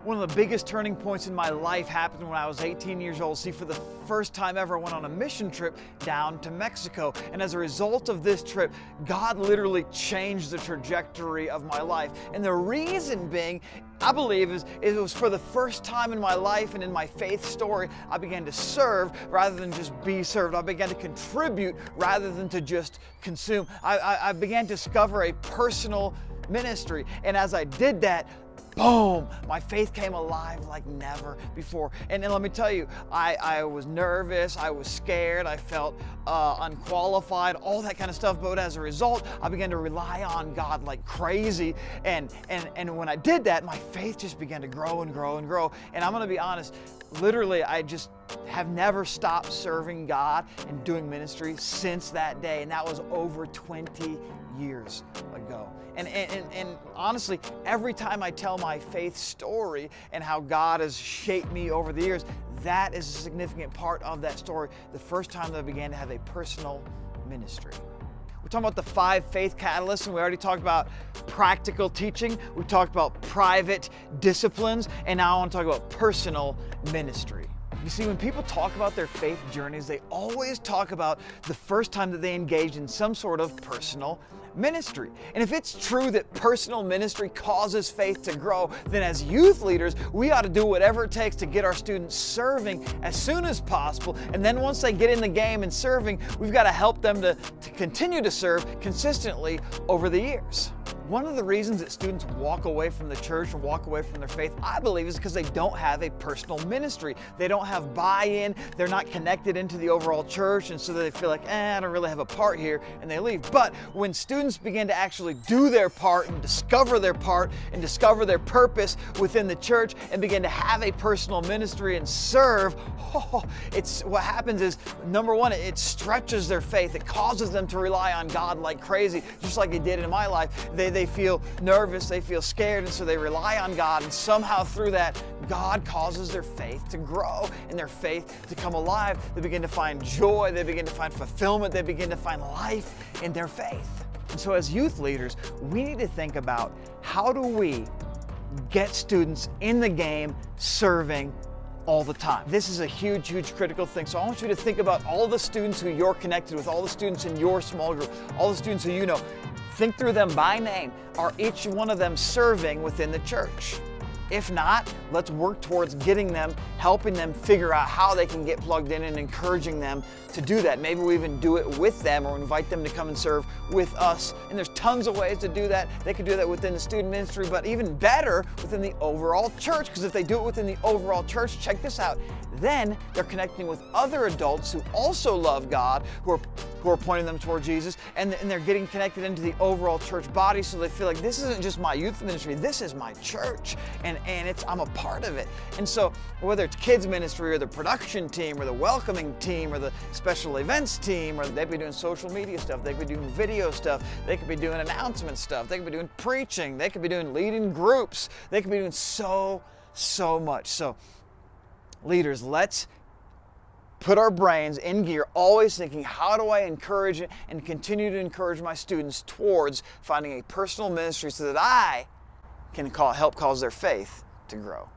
One of the biggest turning points in my life happened when I was 18 years old. See, for the first time ever, I went on a mission trip down to Mexico. And as a result of this trip, God literally changed the trajectory of my life. And the reason being, I believe, is it was for the first time in my life and in my faith story, I began to serve rather than just be served. I began to contribute rather than to just consume. I began to discover a personal ministry. And as I did that, boom, my faith came alive like never before. And let me tell you, I was nervous, I was scared, I felt unqualified, all that kind of stuff. But as a result, I began to rely on God like crazy. And when I did that, my faith just began to grow and grow and grow. And I'm gonna be honest, literally, I just have never stopped serving God and doing ministry since that day. And that was over 20 years ago. And honestly, every time I tell my faith story and how God has shaped me over the years, that is a significant part of that story. The first time that I began to have a personal ministry. We're talking about the 5 faith catalysts, and we already talked about practical teaching. We talked about private disciplines, and now I want to talk about personal ministry. You see, when people talk about their faith journeys, they always talk about the first time that they engaged in some sort of personal ministry. And if it's true that personal ministry causes faith to grow, then as youth leaders, we ought to do whatever it takes to get our students serving as soon as possible. And then once they get in the game and serving, we've got to help them to continue to serve consistently over the years. One of the reasons that students walk away from the church or walk away from their faith, I believe, is because they don't have a personal ministry. They don't have buy-in, they're not connected into the overall church, and so they feel like, I don't really have a part here, and they leave. But when students begin to actually do their part and discover their purpose within the church and begin to have a personal ministry and serve, it's what happens is, number one, it stretches their faith. It causes them to rely on God like crazy, just like it did in my life. They feel nervous, they feel scared, and so they rely on God, and somehow through that, God causes their faith to grow and their faith to come alive. They begin to find joy, they begin to find fulfillment, they begin to find life in their faith. And so as youth leaders, we need to think about, how do we get students in the game serving all the time? This is a huge, huge critical thing. So I want you to think about all the students who you're connected with, all the students in your small group, all the students who you know. Think through them by name. Are each one of them serving within the church? If not, let's work towards getting them, helping them figure out how they can get plugged in and encouraging them to do that. Maybe we even do it with them or invite them to come and serve with us. And there's tons of ways to do that. They could do that within the student ministry, but even better within the overall church. Because if they do it within the overall church, check this out, then they're connecting with other adults who also love God, who are pointing them toward Jesus, and they're getting connected into the overall church body, so they feel like this isn't just my youth ministry, this is my church, and I'm a part of it. And so whether it's kids ministry or the production team or the welcoming team or the special events team, or they could be doing social media stuff, they could be doing video stuff, they could be doing announcement stuff, they could be doing preaching, they could be doing leading groups, they could be doing so much. So leaders, let's put our brains in gear, always thinking, how do I encourage and continue to encourage my students towards finding a personal ministry so that I can help cause their faith to grow.